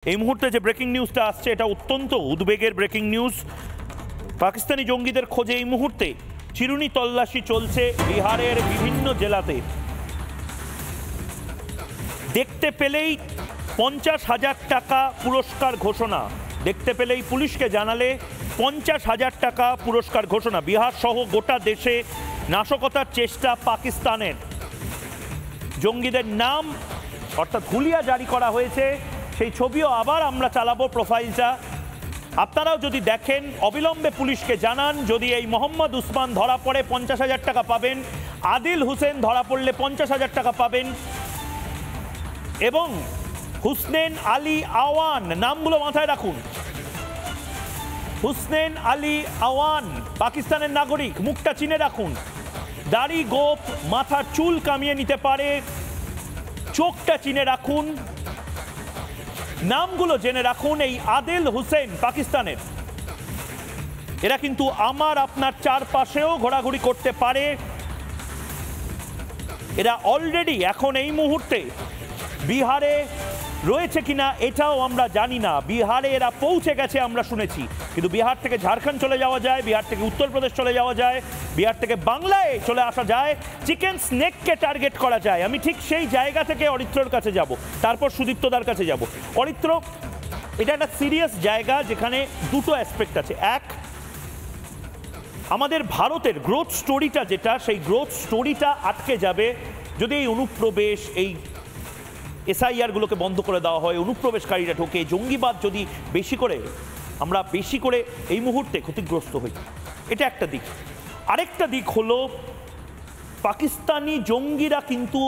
এই মুহূর্তে যে ব্রেকিং নিউজটা আসছে এটা অত্যন্ত উদ্বেগের ব্রেকিং নিউজ। পাকিস্তানি জঙ্গিদের খোঁজে এই মুহূর্তে চিরুনি তল্লাশি চলছে বিহারের বিভিন্ন জেলাতে। দেখতে পেলেই 50,000 টাকা পুরস্কার ঘোষণা, দেখতে পেলেই পুলিশকে জানালে 50,000 টাকা পুরস্কার ঘোষণা। বিহার সহ গোটা দেশে নাশকতার চেষ্টা পাকিস্তানের। জঙ্গিদের নাম অর্থাৎ হুলিয়া জারি করা হয়েছে, সেই ছবিও আবার আমরা চালাবো প্রোফাইলটা। আপনারাও যদি দেখেন অবিলম্বে পুলিশকে জানান। যদি এই মোহাম্মদ উসমান ধরা পড়ে 50,000 টাকা পাবেন, আদিল হুসেন ধরা পড়লে 50,000 টাকা পাবেন, এবং হুসনেন আলী আওয়ান, নামগুলো মাথায় রাখুন। হুসনেন আলী আওয়ান পাকিস্তানের নাগরিক, মুখটা চিনে রাখুন। দাড়ি গোপ, মাথার চুল কামিয়ে নিতে পারে, চোখটা চিনে রাখুন, নামগুলো জেনে রাখুন। এই আদিল হুসেন পাকিস্তানের, এরা কিন্তু আমার আপনার চারপাশেও ঘোরাঘুরি করতে পারে। এরা অলরেডি এখন এই মুহূর্তে বিহারে রয়েছে কিনা এটাও আমরা জানি না। বিহারে এরা পৌঁছে গেছে আমরা শুনেছি, কিন্তু বিহার থেকে ঝাড়খণ্ড চলে যাওয়া যায়, বিহার থেকে উত্তরপ্রদেশ চলে যাওয়া যায়, বিহার থেকে বাংলায় চলে আসা যায়, চিকেন স্নেককে টার্গেট করা যায়। আমি ঠিক সেই জায়গা থেকে অরিত্রর কাছে যাব, তারপর সুদীপ্তদার কাছে যাব। অরিত্র, এটা একটা সিরিয়াস জায়গা যেখানে দুটো অ্যাসপেক্ট আছে। এক, আমাদের ভারতের গ্রোথ স্টোরিটা যেটা, সেই গ্রোথ স্টোরিটা আটকে যাবে যদি এই অনুপ্রবেশ, এই এসআইআরগুলোকে বন্ধ করে দেওয়া হয়, অনুপ্রবেশকারীরা ঢোকে, জঙ্গিবাদ যদি আমরা বেশি করে এই মুহূর্তে ক্ষতিগ্রস্ত হই। এটা একটা দিক। আরেকটা দিক হলো পাকিস্তানি জঙ্গিরা কিন্তু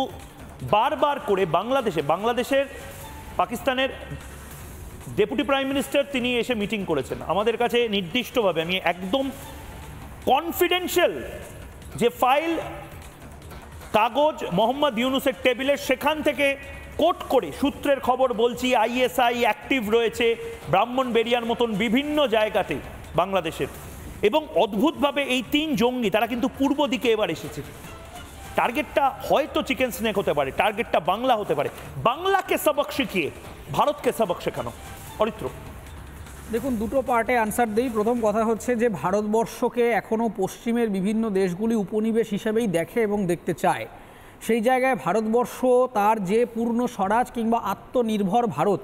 বারবার করে বাংলাদেশের পাকিস্তানের ডেপুটি প্রাইম মিনিস্টার তিনি এসে মিটিং করেছেন আমাদের কাছে নির্দিষ্টভাবে। আমি একদম কনফিডেন্সিয়াল যে ফাইল, কাগজ মোহাম্মদ ইউনুসের টেবিলের, সেখান থেকে কোট করে সূত্রের খবর বলছি, আইএসআই অ্যাক্টিভ রয়েছে ব্রাহ্মণবেড়িয়ার মতন বিভিন্ন জায়গাতে বাংলাদেশের। এবং অদ্ভুতভাবে এই 3 জঙ্গি তারা কিন্তু পূর্ব দিকে এবার এসেছে। টার্গেটটা হয়তো চিকেন স্নেক হতে পারে, টার্গেটটা বাংলা হতে পারে। বাংলাকে সবক শিখিয়ে ভারতকে সবক শেখানো। অরিত্র, দেখুন, দুটো পার্টে আনসার দিই। প্রথম কথা হচ্ছে যে ভারতবর্ষকে এখনও পশ্চিমের বিভিন্ন দেশগুলি উপনিবেশ হিসেবেই দেখে এবং দেখতে চায়। সেই জায়গায় ভারতবর্ষ তার যে পূর্ণ স্বরাজ কিংবা আত্মনির্ভর ভারত,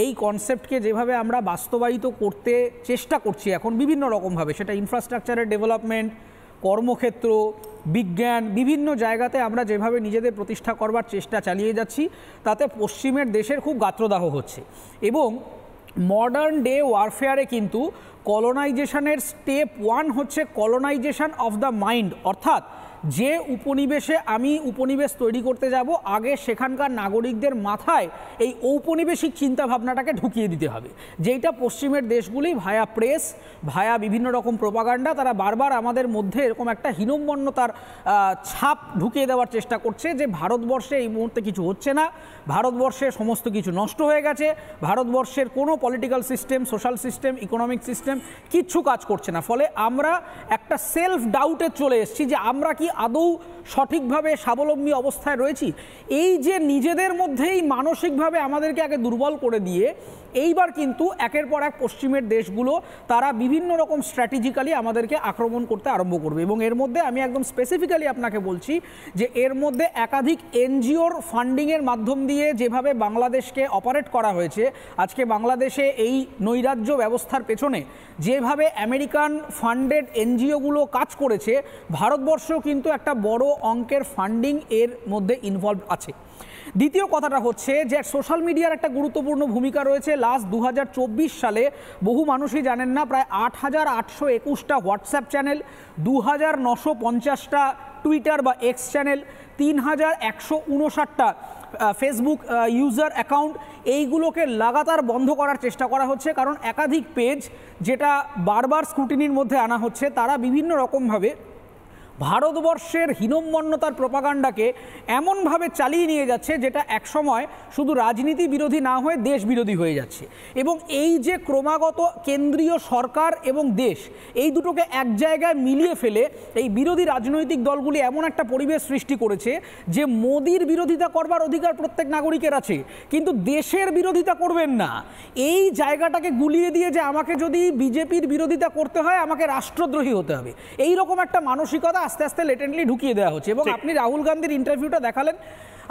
এই কনসেপ্টকে যেভাবে আমরা বাস্তবায়িত করতে চেষ্টা করছি এখন বিভিন্ন রকমভাবে, সেটা ইনফ্রাস্ট্রাকচারের ডেভেলপমেন্ট, কর্মক্ষেত্র, বিজ্ঞান, বিভিন্ন জায়গাতে আমরা যেভাবে নিজেদের প্রতিষ্ঠা করবার চেষ্টা চালিয়ে যাচ্ছি, তাতে পশ্চিমের দেশের খুব গাত্রদাহ হচ্ছে। এবং মডার্ন ডে ওয়ারফেয়ারে কিন্তু কলোনাইজেশনের স্টেপ 1 হচ্ছে কলোনাইজেশন অফ দ্য মাইন্ড। অর্থাৎ যে উপনিবেশে আমি উপনিবেশ তৈরি করতে যাব, আগে সেখানকার নাগরিকদের মাথায় এই ঔপনিবেশিক চিন্তাভাবনাটাকে ঢুকিয়ে দিতে হবে, যেইটা পশ্চিমের দেশগুলি ভায়া প্রেস, ভায়া বিভিন্ন রকম প্রোপাগান্ডা, তারা বারবার আমাদের মধ্যে এরকম একটা হীনম্মন্যতার ছাপ ঢুকিয়ে দেওয়ার চেষ্টা করছে যে ভারতবর্ষে এই মুহূর্তে কিছু হচ্ছে না, ভারতবর্ষে সমস্ত কিছু নষ্ট হয়ে গেছে, ভারতবর্ষের কোনো political system, social system, economic system কিচ্ছু কাজ করছে না। ফলে আমরা একটা সেলফ ডাউটে চলে এসেছি যে আমরা কি আদৌ সঠিকভাবে স্বাবলম্বী অবস্থায় রয়েছি। এই যে নিজেদের মধ্যেই মানসিকভাবে আমাদেরকে আগে দুর্বল করে দিয়ে এইবার কিন্তু একের পর এক পশ্চিমের দেশগুলো তারা বিভিন্ন রকম স্ট্র্যাটেজিক্যালি আমাদেরকে আক্রমণ করতে আরম্ভ করবে। এবং এর মধ্যে আমি একদম স্পেসিফিক্যালি আপনাকে বলছি যে এর মধ্যে একাধিক এনজিওর ফান্ডিংয়ের মাধ্যম দিয়ে যেভাবে বাংলাদেশকে অপারেট করা হয়েছে, আজকে বাংলাদেশে এই নৈরাজ্য ব্যবস্থার পেছনে যেভাবে আমেরিকান ফান্ডেড এনজিওগুলো কাজ করেছে, ভারতবর্ষও কিন্তু একটা বড় অঙ্কের ফান্ডিং এর মধ্যে ইনভলভ আছে। দ্বিতীয় কথাটা হচ্ছে যে সোশ্যাল মিডিয়ার একটা গুরুত্বপূর্ণ ভূমিকা রয়েছে। লাস্ট 2024 সালে বহু মানুষই জানেন না, প্রায় 8,821টা হোয়াটসঅ্যাপ চ্যানেল, 2,950টা টুইটার বা এক্স চ্যানেল, 3,159টা ফেসবুক ইউজার অ্যাকাউন্ট, এইগুলোকে লাগাতার বন্ধ করার চেষ্টা করা হচ্ছে। কারণ একাধিক পেজ যেটা বারবার স্ক্রুটিনির মধ্যে আনা হচ্ছে, তারা বিভিন্ন রকমভাবে ভারতবর্ষের হীনম্মন্যতার প্রপাগান্ডাকে এমনভাবে চালিয়ে নিয়ে যাচ্ছে যেটা একসময় শুধু রাজনীতি বিরোধী না হয়ে দেশ বিরোধী হয়ে যাচ্ছে। এবং এই যে ক্রমাগত কেন্দ্রীয় সরকার এবং দেশ এই দুটোকে এক জায়গায় মিলিয়ে ফেলে এই বিরোধী রাজনৈতিক দলগুলি এমন একটা পরিবেশ সৃষ্টি করেছে যে মোদির বিরোধিতা করবার অধিকার প্রত্যেক নাগরিকের আছে, কিন্তু দেশের বিরোধিতা করবেন না। এই জায়গাটাকে গুলিয়ে দিয়ে যে আমাকে যদি বিজেপির বিরোধিতা করতে হয় আমাকে রাষ্ট্রদ্রোহী হতে হবে, এই রকম একটা মানসিকতা আস্তে আস্তে লেটেন্টলি ঢুকিয়ে দেওয়া হচ্ছে। এবং আপনি রাহুল গান্ধীর ইন্টারভিউটা দেখালেন,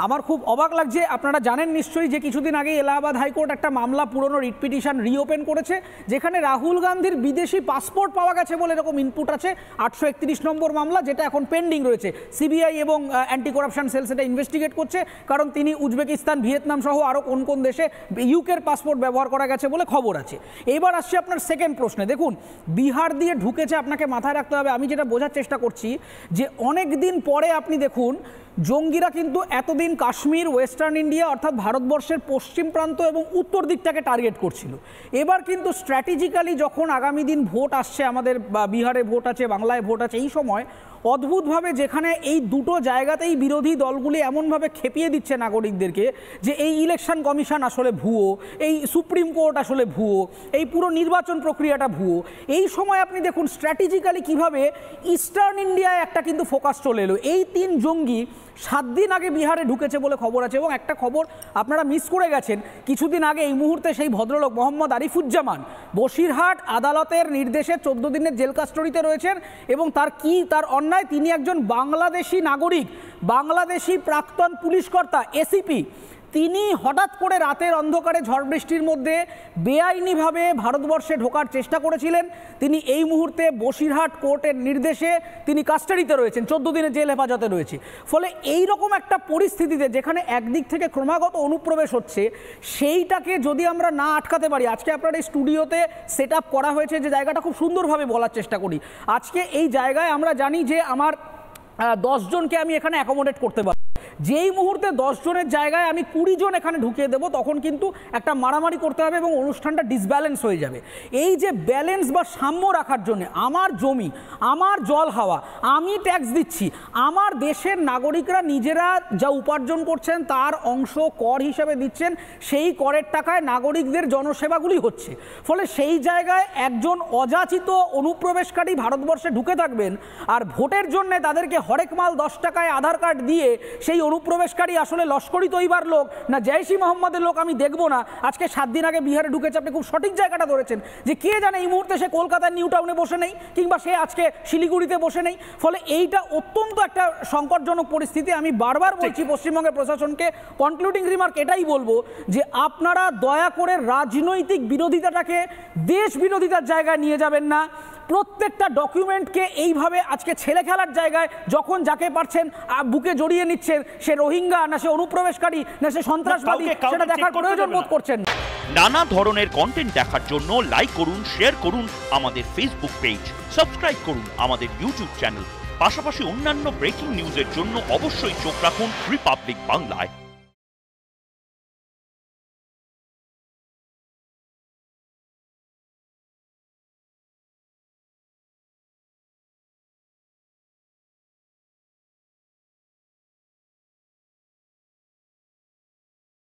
আমার খুব অবাক লাগছে। আপনারা জানেন নিশ্চয়ই যে কিছুদিন আগে এলাহাবাদ হাইকোর্ট একটা মামলা, পুরনো রিট পিটিশন রিওপেন করেছে, যেখানে রাহুল গান্ধীর বিদেশি পাসপোর্ট পাওয়া গেছে বলে এরকম ইনপুট আছে। 831 নম্বর মামলা, যেটা এখন পেন্ডিং রয়েছে। সিবিআই এবং অ্যান্টি করাপশন সেল সেটা ইনভেস্টিগেট করছে, কারণ তিনি উজবেকিস্তান, ভিয়েতনাম সহ আরও কোন কোন দেশে ইউকের পাসপোর্ট ব্যবহার করা গেছে বলে খবর আছে। এবার আসছে আপনার সেকেন্ড প্রশ্নে। দেখুন, বিহার দিয়ে ঢুকেছে, আপনাকে মাথায় রাখতে হবে, আমি যেটা বোঝার চেষ্টা করছি যে অনেক দিন পরে আপনি দেখুন জঙ্গিরা কিন্তু এতদিন কাশ্মীর, ওয়েস্টার্ন ইন্ডিয়া অর্থাৎ ভারতবর্ষের পশ্চিম প্রান্ত এবং উত্তর দিকটাকে টার্গেট করছিল। এবার কিন্তু স্ট্র্যাটেজিক্যালি যখন আগামী দিন ভোট আসছে, আমাদের বিহারে ভোট আছে, বাংলায় ভোট আছে, এই সময় অদ্ভুতভাবে যেখানে এই দুটো জায়গাতেই বিরোধী দলগুলি এমনভাবে খেপিয়ে দিচ্ছে নাগরিকদেরকে যে এই ইলেকশন কমিশন আসলে ভুয়ো, এই সুপ্রিম কোর্ট আসলে ভুয়ো, এই পুরো নির্বাচন প্রক্রিয়াটা ভুয়ো, এই সময় আপনি দেখুন স্ট্র্যাটেজিক্যালি কিভাবে ইস্টার্ন ইন্ডিয়ায় একটা কিন্তু ফোকাস চলে এলো। এই 3 জঙ্গি 7 দিন আগে বিহারে ঢুকেছে বলে খবর আছে। এবং একটা খবর আপনারা মিস করে গেছেন, কিছুদিন আগে এই মুহূর্তে সেই ভদ্রলোক মোহাম্মদ আরিফুজ্জামান বসিরহাট আদালতের নির্দেশে 14 দিনের জেল কাস্টডিতে রয়েছেন। এবং তার অন্যায়, তিনি একজন বাংলাদেশি নাগরিক, বাংলাদেশি প্রাক্তন পুলিশকর্তা, এসিপি। তিনি হঠাৎ করে রাতের অন্ধকারে ঝড় বৃষ্টির মধ্যে বেআইনিভাবে ভারতবর্ষে ঢোকার চেষ্টা করেছিলেন। তিনি এই মুহূর্তে বসিরহাট কোর্টের নির্দেশে তিনি কাস্টাডিতে রয়েছেন, 14 দিনের জেল হেফাজতে রয়েছে। ফলে এই রকম একটা পরিস্থিতিতে যেখানে একদিক থেকে ক্রমাগত অনুপ্রবেশ হচ্ছে, সেইটাকে যদি আমরা না আটকাতে পারি, আজকে আপনার এই স্টুডিওতে সেট আপ করা হয়েছে যে জায়গাটা খুব সুন্দরভাবে বলার চেষ্টা করি। আজকে এই জায়গায় আমরা জানি যে আমার 10 জনকে আমি এখানে অ্যাকোমোডেট করতে পারি, যেই মুহূর্তে 10 জনের জায়গায় আমি 20 জন এখানে ঢুকিয়ে দেবো, তখন কিন্তু একটা মারামারি করতে হবে এবং অনুষ্ঠানটা ডিসব্যালেন্স হয়ে যাবে। এই যে ব্যালেন্স বা সাম্য রাখার জন্য, আমার জমি, আমার জল হাওয়া, আমি ট্যাক্স দিচ্ছি, আমার দেশের নাগরিকরা নিজেরা যা উপার্জন করছেন তার অংশ কর হিসেবে দিচ্ছেন, সেই করের টাকায় নাগরিকদের জনসেবাগুলি হচ্ছে। ফলে সেই জায়গায় একজন অযাচিত অনুপ্রবেশকারী ভারতবর্ষে ঢুকে থাকবেন, আর ভোটের জন্য তাদেরকে হরেক মাল 10 টাকায় আধার কার্ড দিয়ে সেই অনুপ্রবেশকারী আসলে লস্করি তৈবার লোক না জৈশ-ই মোহাম্মদের লোক আমি দেখব না। আজকে 7 দিন আগে বিহারে ঢুকেছে, আপনি খুব সঠিক জায়গাটা ধরেছেন যে কে জানে এই মুহূর্তে সে কলকাতার নিউ টাউনে বসে নেই, কিংবা সে আজকে শিলিগুড়িতে বসে নেই। ফলে এইটা অত্যন্ত একটা সংকটজনক পরিস্থিতি। আমি বারবার বলছি পশ্চিমবঙ্গের প্রশাসনকে, কনক্লুডিং রিমার্ক এটাই বলবো যে আপনারা দয়া করে রাজনৈতিক বিরোধিতাটাকে দেশ বিরোধিতার জায়গায় নিয়ে যাবেন না। প্রত্যেকটা ডকুমেন্টকে এইভাবে আজকে ছেলে খেলার জায়গায় যখন যাকে পারছেন বুকে জড়িয়ে নিচ্ছেন, সে রোহিঙ্গা না সে অনুপ্রবেশকারী না সে সন্ত্রাসবাদী, সেটা দেখার প্রয়োজন বোধ করছেন। নানা ধরনের কন্টেন্ট দেখার জন্য লাইক করুন, শেয়ার করুন আমাদের ফেসবুক পেজ, সাবস্ক্রাইব করুন আমাদের ইউটিউব চ্যানেল। পাশাপাশি অন্যান্য ব্রেকিং নিউজের জন্য অবশ্যই চোখ রাখুন রিপাবলিক বাংলায়।